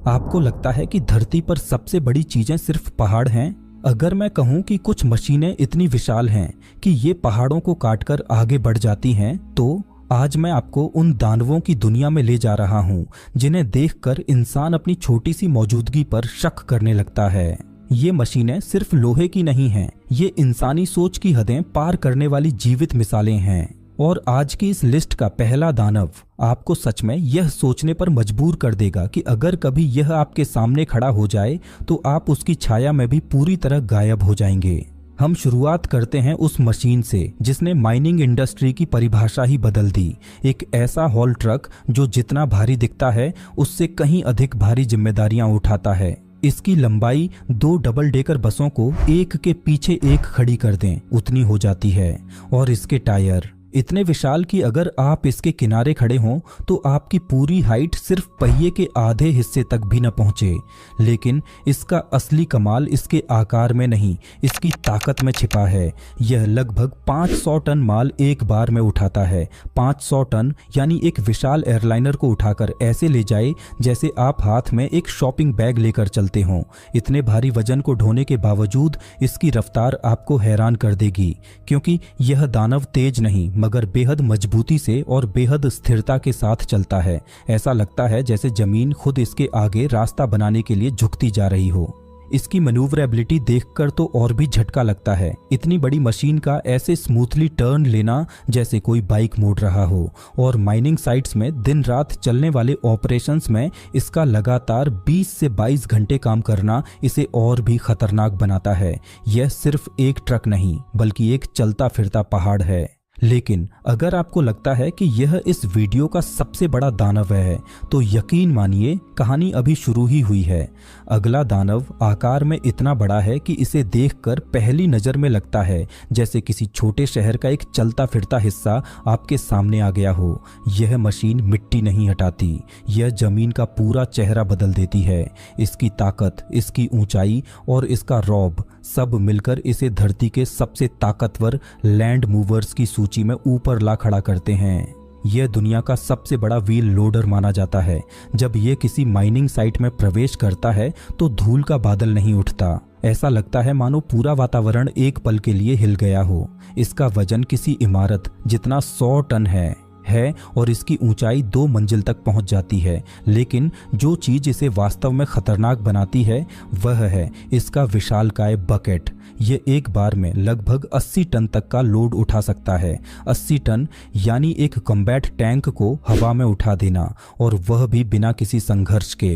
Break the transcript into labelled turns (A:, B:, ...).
A: आपको लगता है कि धरती पर सबसे बड़ी चीजें सिर्फ पहाड़ हैं? अगर मैं कहूं कि कुछ मशीनें इतनी विशाल हैं कि ये पहाड़ों को काटकर आगे बढ़ जाती हैं, तो आज मैं आपको उन दानवों की दुनिया में ले जा रहा हूं जिन्हें देखकर इंसान अपनी छोटी सी मौजूदगी पर शक करने लगता है। ये मशीनें सिर्फ लोहे की नहीं हैं, ये इंसानी सोच की हदें पार करने वाली जीवित मिसालें हैं। और आज की इस लिस्ट का पहला दानव आपको सच में यह सोचने पर मजबूर कर देगा कि अगर कभी यह आपके सामने खड़ा हो जाए तो आप उसकी छाया में भी पूरी तरह गायब हो जाएंगे। हम शुरुआत करते हैं उस मशीन से जिसने माइनिंग इंडस्ट्री की परिभाषा ही बदल दी। एक ऐसा हॉल ट्रक जो जितना भारी दिखता है उससे कहीं अधिक भारी जिम्मेदारियां उठाता है। इसकी लंबाई 2 डबल डेकर बसों को एक के पीछे एक खड़ी कर दें उतनी हो जाती है। और इसके टायर इतने विशाल कि अगर आप इसके किनारे खड़े हों तो आपकी पूरी हाइट सिर्फ पहिए के आधे हिस्से तक भी न पहुंचे। लेकिन इसका असली कमाल इसके आकार में नहीं, इसकी ताकत में छिपा है। यह लगभग 500 टन माल एक बार में उठाता है। 500 टन यानी एक विशाल एयरलाइनर को उठाकर ऐसे ले जाए जैसे आप हाथ में एक शॉपिंग बैग लेकर चलते हों। इतने भारी वजन को ढोने के बावजूद इसकी रफ्तार आपको हैरान कर देगी, क्योंकि यह दानव तेज नहीं मगर बेहद मजबूती से और बेहद स्थिरता के साथ चलता है। ऐसा लगता है जैसे जमीन खुद इसके आगे रास्ता बनाने के लिए झुकती जा रही हो। इसकी मैन्यूवरेबिलिटी देखकर तो और भी झटका लगता है। इतनी बड़ी मशीन का ऐसे स्मूथली टर्न लेना जैसे कोई बाइक मोड़ रहा हो। और माइनिंग साइट्स में दिन रात चलने वाले ऑपरेशंस में इसका लगातार 20 से 22 घंटे काम करना इसे और भी खतरनाक बनाता है। यह सिर्फ एक ट्रक नहीं बल्कि एक चलता फिरता पहाड़ है। लेकिन अगर आपको लगता है कि यह इस वीडियो का सबसे बड़ा दानव है तो यकीन मानिए कहानी अभी शुरू ही हुई है। अगला दानव आकार में इतना बड़ा है कि इसे देखकर पहली नज़र में लगता है जैसे किसी छोटे शहर का एक चलता फिरता हिस्सा आपके सामने आ गया हो। यह मशीन मिट्टी नहीं हटाती, यह जमीन का पूरा चेहरा बदल देती है। इसकी ताकत, इसकी ऊंचाई और इसका रौब सब मिलकर इसे धरती के सबसे ताकतवर लैंड मूवर्स की सूची में ऊपर ला खड़ा करते हैं। यह दुनिया का सबसे बड़ा व्हील लोडर माना जाता है। जब यह किसी माइनिंग साइट में प्रवेश करता है तो धूल का बादल नहीं उठता। ऐसा लगता है मानो पूरा वातावरण एक पल के लिए हिल गया हो। इसका वजन किसी इमारत जितना 100 टन है और इसकी ऊंचाई 2 मंजिल तक पहुंच जाती है। लेकिन जो चीज इसे वास्तव में खतरनाक बनाती है वह है इसका विशालकाय बकेट। ये एक बार में लगभग 80 टन तक का लोड उठा सकता है। 80 टन यानी एक कॉम्बैट टैंक को हवा में उठा देना, और वह भी बिना किसी संघर्ष के।